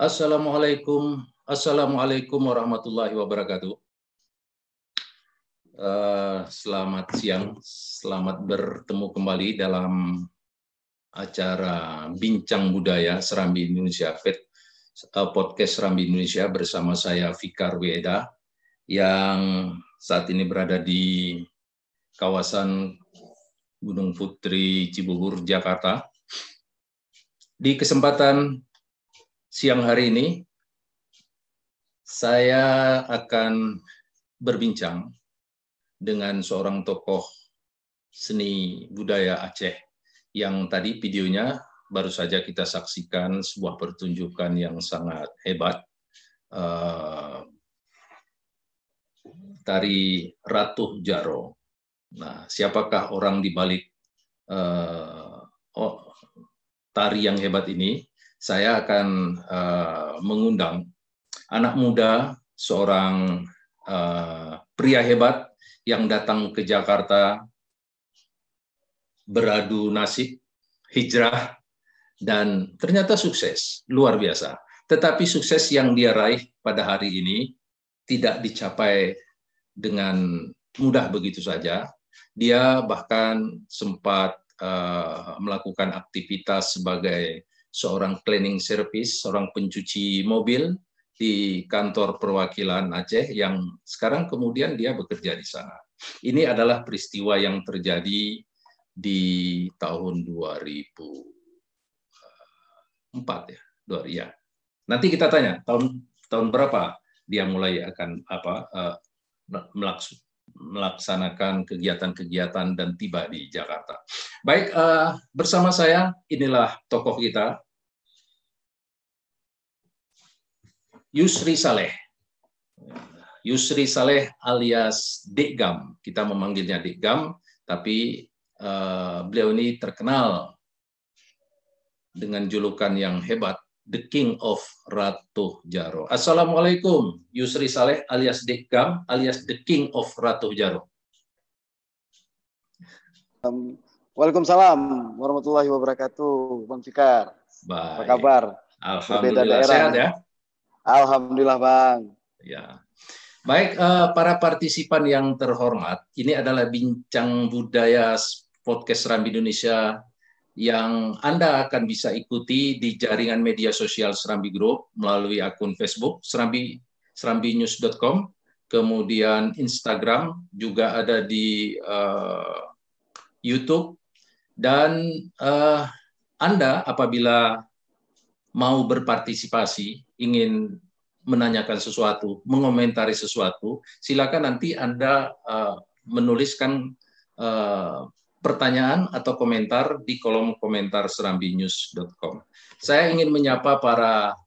Assalamualaikum warahmatullahi wabarakatuh. Selamat siang, selamat bertemu kembali dalam acara Bincang Budaya Serambi Indonesia, podcast Serambi Indonesia bersama saya Fikar Weda yang saat ini berada di kawasan Gunung Putri, Cibubur, Jakarta. Di kesempatan siang hari ini, saya akan berbincang dengan seorang tokoh seni budaya Aceh yang tadi videonya baru saja kita saksikan, sebuah pertunjukan yang sangat hebat. Tari Ratuh Jaro. Nah, siapakah orang di balik tari yang hebat ini? Saya akan mengundang anak muda, seorang pria hebat yang datang ke Jakarta beradu nasib, hijrah, dan ternyata sukses, luar biasa. Tetapi sukses yang dia raih pada hari ini tidak dicapai dengan mudah begitu saja. Dia bahkan sempat melakukan aktivitas sebagai seorang cleaning service, seorang pencuci mobil di kantor perwakilan Aceh yang sekarang kemudian dia bekerja di sana. Ini adalah peristiwa yang terjadi di tahun 2004 ya. Nanti kita tanya tahun berapa dia mulai akan melaksanakan kegiatan-kegiatan dan tiba di Jakarta. Baik, bersama saya inilah tokoh kita, Yusri Saleh. Yusri Saleh alias Dek Gam. Kita memanggilnya Dek Gam, tapi beliau ini terkenal dengan julukan yang hebat, The King of Ratuh Jaro. Assalamualaikum, Yusri Saleh alias Dek Gam alias The King of Ratuh Jaro. Waalaikumsalam warahmatullahi wabarakatuh, Bang Fikar. Baik. Apa kabar? Alhamdulillah sehat ya. Alhamdulillah Bang. Ya. Baik, para partisipan yang terhormat, ini adalah Bincang Budaya Podcast Serambi Indonesia yang Anda akan bisa ikuti di jaringan media sosial Serambi Group melalui akun Facebook serambinews.com, kemudian Instagram, juga ada di YouTube, dan Anda apabila mau berpartisipasi, ingin menanyakan sesuatu, mengomentari sesuatu, silakan nanti Anda menuliskan pertanyaan atau komentar di kolom komentar serambinews.com. Saya ingin menyapa para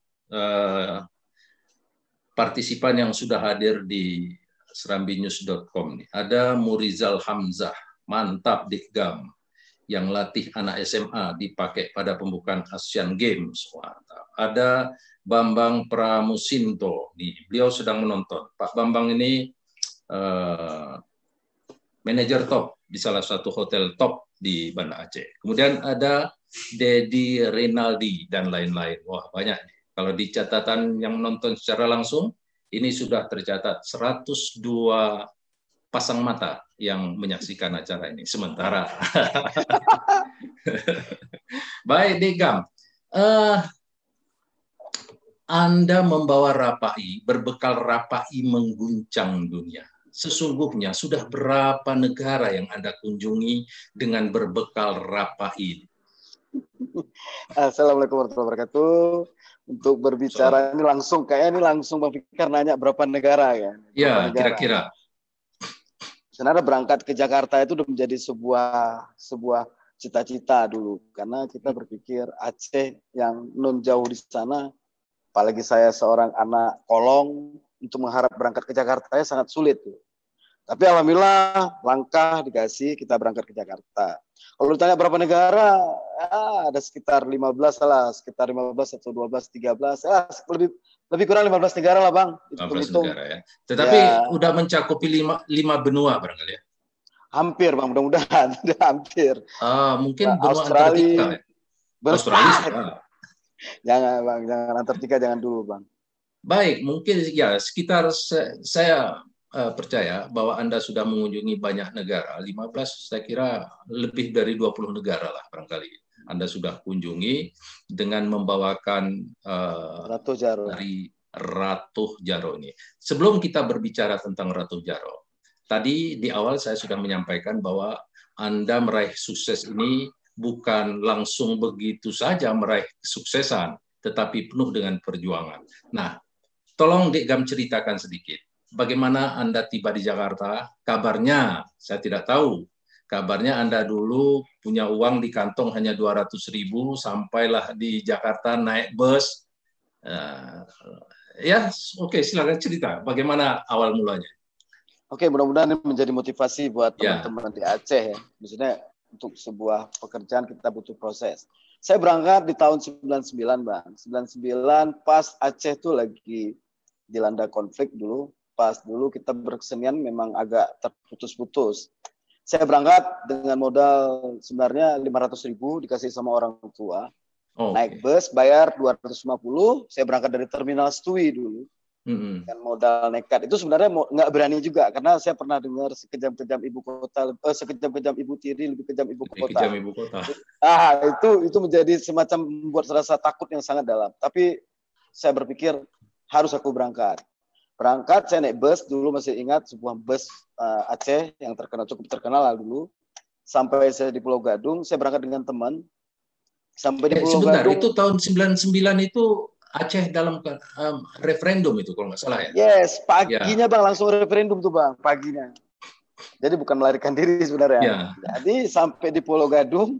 partisipan yang sudah hadir di serambinews.com. Ada Murizal Hamzah, mantap Dek Gam, yang latih anak SMA dipakai pada pembukaan Asian Games. Mantap. Ada Bambang Pramusinto, nih, beliau sedang menonton. Pak Bambang ini manajer top di salah satu hotel top di Banda Aceh. Kemudian ada Dedi Rinaldi dan lain-lain. Wah, banyak. Kalau di catatan yang menonton secara langsung, ini sudah tercatat 102 pasang mata yang menyaksikan acara ini sementara. Baik, Dek Gam. Anda membawa Rapai, berbekal Rapai mengguncang dunia. Sesungguhnya sudah berapa negara yang Anda kunjungi dengan berbekal Rapai? Assalamualaikum warahmatullahi wabarakatuh. Untuk berbicara ini langsung Bang Fikar nanya berapa negara ya? Ya, kira-kira. Sebenarnya berangkat ke Jakarta itu udah menjadi sebuah cita-cita dulu, karena kita berpikir Aceh yang non jauh di sana, apalagi saya seorang anak kolong, untuk mengharap berangkat ke Jakarta ya sangat sulit. Tapi alhamdulillah langkah dikasih, kita berangkat ke Jakarta. Kalau ditanya berapa negara, ya ada sekitar 15 atau 12, 13, ya lebih kurang 15 negara lah Bang. 15 negara ya. Tetapi ya, udah mencakupi 5 benua barangkali ya? Hampir Bang, mudah-mudahan. Hampir. Mungkin benua Antartika ya? Australia. Jangan Bang, jangan Antartika jangan dulu Bang. Baik, mungkin ya sekitar saya percaya bahwa Anda sudah mengunjungi banyak negara, 15 saya kira lebih dari 20 negara lah barangkali. Anda sudah kunjungi dengan membawakan Ratu Jaro. dari Ratu Jaro ini. Sebelum kita berbicara tentang Ratu Jaro, tadi di awal saya sudah menyampaikan bahwa Anda meraih sukses ini bukan langsung begitu saja meraih kesuksesan, tetapi penuh dengan perjuangan. Nah, tolong Dek Gam ceritakan sedikit. Bagaimana Anda tiba di Jakarta? Kabarnya, saya tidak tahu. Kabarnya Anda dulu punya uang di kantong hanya 200.000, sampailah di Jakarta naik bus. Ya, oke, silakan cerita. Bagaimana awal mulanya? Oke, mudah-mudahan ini menjadi motivasi buat Ya, teman-teman di Aceh ya. Maksudnya untuk sebuah pekerjaan kita butuh proses. Saya berangkat di tahun 99, Bang. 99 pas Aceh tuh lagi dilanda konflik dulu. Pas dulu kita berkesenian memang agak terputus-putus. Saya berangkat dengan modal sebenarnya 500.000 dikasih sama orang tua. Naik bus bayar 250, saya berangkat dari terminal Stui dulu. Dengan modal nekat itu sebenarnya nggak berani juga karena saya pernah dengar sekejam-kejam ibu kota, sekejam-kejam ibu tiri lebih kejam ibu lebih kota. kejam ibu kota. Itu menjadi semacam membuat rasa takut yang sangat dalam. Tapi saya berpikir harus aku berangkat. Berangkat saya naik bus dulu, masih ingat sebuah bus Aceh yang terkenal, cukup terkenal lah dulu. Sampai saya di Pulau Gadung, saya berangkat dengan teman. Sampai di Pulau Sebentar, Gadung. itu tahun 99 itu Aceh dalam referendum itu kalau nggak salah ya? Yes, paginya Ya. Bang langsung referendum tuh Bang, paginya. Jadi bukan melarikan diri sebenarnya. Ya. Jadi sampai di Pulau Gadung,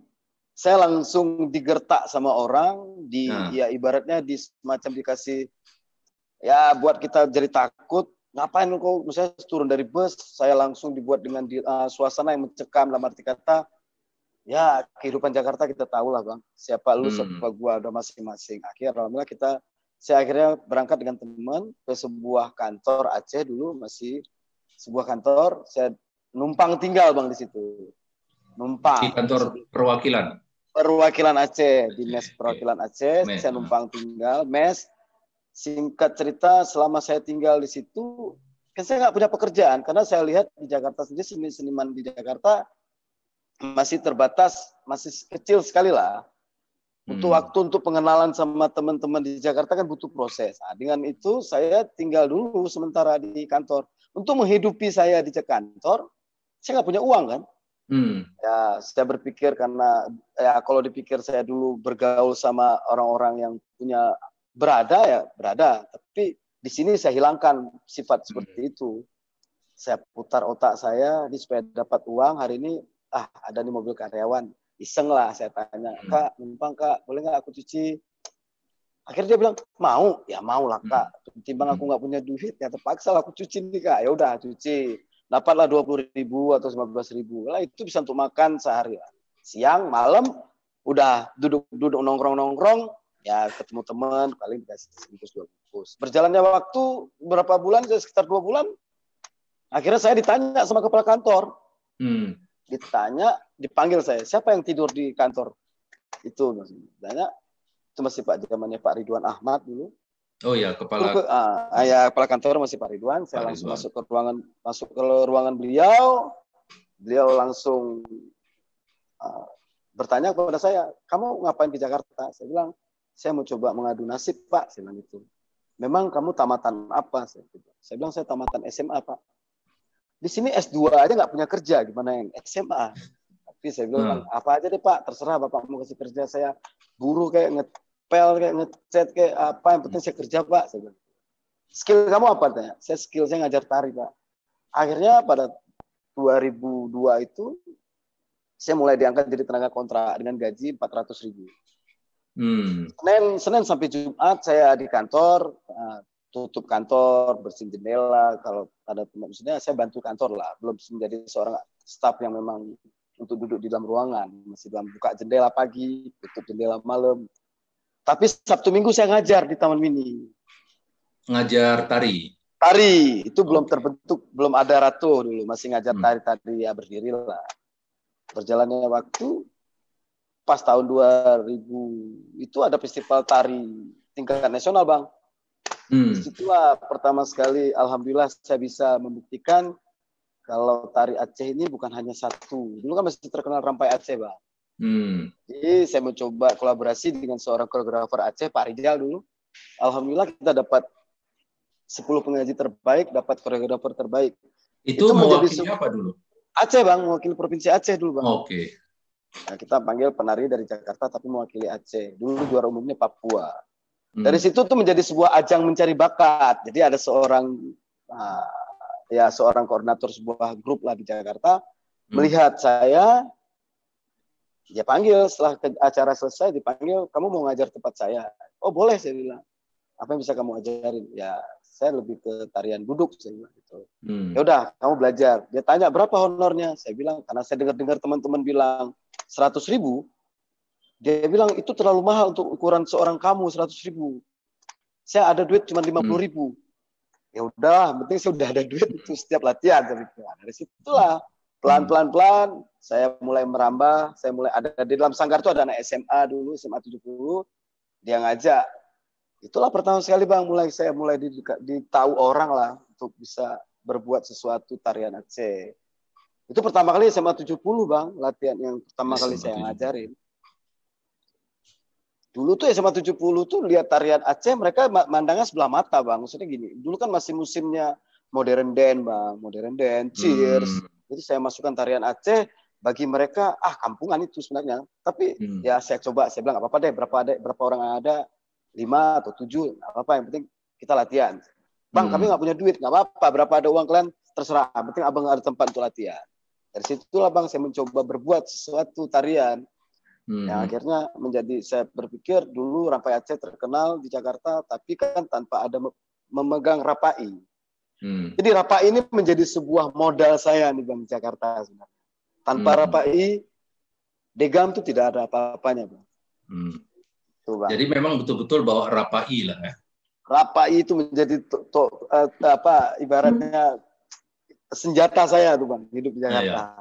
saya langsung digertak sama orang, ya ibaratnya di semacam dikasih, ya buat kita jadi takut. Ngapain kok, misalnya turun dari bus, saya langsung dibuat dengan suasana yang mencekam, dalam arti kata, ya kehidupan Jakarta kita tahu lah Bang. Siapa lu, siapa gua, udah masing-masing. Alhamdulillah saya akhirnya berangkat dengan teman ke sebuah kantor Aceh dulu, masih sebuah kantor, saya numpang tinggal Bang di situ. Di Numpang. kantor Perwakilan Aceh, di mes perwakilan Aceh, Mes. saya numpang tinggal, mes. Singkat cerita, selama saya tinggal di situ, kan saya nggak punya pekerjaan, karena saya lihat di Jakarta sendiri, seniman di Jakarta masih terbatas, masih kecil sekali lah. Butuh waktu untuk pengenalan sama teman-teman di Jakarta kan butuh proses. Nah, dengan itu saya tinggal dulu sementara di kantor. Untuk menghidupi saya di kantor, saya nggak punya uang kan. Ya, saya berpikir karena ya kalau dipikir saya dulu bergaul sama orang-orang yang punya berada. Tapi di sini saya hilangkan sifat seperti itu. Saya putar otak saya ini supaya dapat uang hari ini. Ada nih mobil karyawan. Iseng lah saya tanya, Kak, numpang Kak, boleh nggak aku cuci? Akhirnya dia bilang, mau? Ya mau lah Kak. Timbang aku nggak punya duit, ya terpaksa lah aku cuci nih Kak. Ya udah cuci. Dapatlah 20.000 atau 15.000. Lah itu bisa untuk makan sehari lah. Siang, malam, udah duduk nongkrong, ya ketemu teman, paling dikasih sebungkus 2 bungkus. Berjalannya waktu berapa bulan, sekitar 2 bulan, akhirnya saya ditanya sama kepala kantor. Ditanya, dipanggil saya, siapa yang tidur di kantor itu? Tanya, itu masih zamannya Pak Ridwan Ahmad dulu. Oh ya, kepala kantor masih Pak Ridwan. Saya langsung masuk ke ruangan beliau. Beliau langsung bertanya kepada saya, kamu ngapain di Jakarta? Saya bilang, saya mau coba mengadu nasib Pak. Saya bilang itu. Memang kamu tamatan apa? Saya bilang, saya tamatan SMA Pak. Di sini S2 aja nggak punya kerja, gimana yang SMA? Tapi saya bilang, apa aja deh Pak, terserah Bapak mau kasih kerja, saya buruh kayak ngepel, kayak ngecat, kayak apa, yang penting saya kerja Pak. Saya bilang, skill kamu apa? Tanya. Skill saya ngajar tari Pak. Akhirnya pada 2002 itu, saya mulai diangkat jadi tenaga kontrak dengan gaji 400.000. Senin sampai Jumat saya di kantor, tutup kantor, bersihin jendela. Kalau ada maksudnya saya bantu kantor lah, belum menjadi seorang staf yang memang untuk duduk di dalam ruangan, masih dalam buka jendela pagi, tutup jendela malam. Tapi Sabtu Minggu saya ngajar di Taman Mini. Ngajar tari. Tari itu belum terbentuk, belum ada Ratu dulu, masih ngajar tari ya berdiri lah. Berjalannya waktu, pas tahun 2000 itu ada festival tari tingkat nasional, Bang. Disitulah pertama sekali alhamdulillah saya bisa membuktikan kalau tari Aceh ini bukan hanya satu. Dulu kan masih terkenal Rampai Aceh, Bang. Jadi saya mencoba kolaborasi dengan seorang koreografer Aceh, Pak Rijal dulu. Alhamdulillah kita dapat 10 pengaji terbaik, dapat koreografer terbaik. Itu mewakili apa dulu? Aceh, Bang, mewakili Provinsi Aceh dulu, Bang. Oke. Nah, kita panggil penari dari Jakarta tapi mewakili Aceh. Dulu juara umumnya Papua. Dari situ tuh menjadi sebuah ajang mencari bakat. Jadi ada seorang seorang koordinator sebuah grup lah di Jakarta melihat saya, dia panggil setelah acara selesai, dipanggil, kamu mau ngajar tempat saya? Oh boleh, saya bilang. Apa yang bisa kamu ajarin? Ya saya lebih ke tarian duduk, saya bilang gitu. Ya udah, kamu belajar. Dia tanya berapa honornya? Saya bilang karena saya dengar teman-teman bilang 100.000. Dia bilang itu terlalu mahal untuk ukuran seorang kamu, 100.000. Saya ada duit cuma 50.000. Ya udah, penting saya udah ada duit itu setiap latihan. Dari situlah pelan-pelan saya mulai merambah. Saya mulai ada di dalam sanggar itu ada anak SMA dulu, SMA 70. Dia ngajak. Itulah pertama sekali, Bang, saya mulai ditahu orang lah untuk bisa berbuat sesuatu tarian Aceh. Itu pertama kali SMA 70, Bang, latihan yang pertama kali saya ngajarin. Dulu tuh SMA 70 tuh lihat tarian Aceh, mereka mandangnya sebelah mata, Bang. Maksudnya gini, dulu kan masih musimnya modern dance, Bang. Modern dance, cheers. Jadi saya masukkan tarian Aceh, bagi mereka, kampungan itu sebenarnya. Tapi ya saya coba, saya bilang, apa-apa deh, berapa orang yang ada, 5 atau 7, apa-apa, yang penting kita latihan. Bang, kami nggak punya duit, nggak apa-apa, berapa ada uang kalian, terserah. Yang penting abang ada tempat untuk latihan. Dari situlah, Bang, saya mencoba berbuat sesuatu tarian. Yang akhirnya saya berpikir dulu Rampai Aceh terkenal di Jakarta, tapi kan tanpa ada memegang Rapai. Jadi Rapai ini menjadi sebuah modal saya nih, Bang, di Jakarta sebenarnya. Tanpa Rapai, Degam itu tidak ada apa-apanya, Bang. Tuh, Bang. Jadi memang betul-betul bawa Rapai lah ya. Rapai itu menjadi ibaratnya senjata saya tuh, Bang, hidup di Jakarta.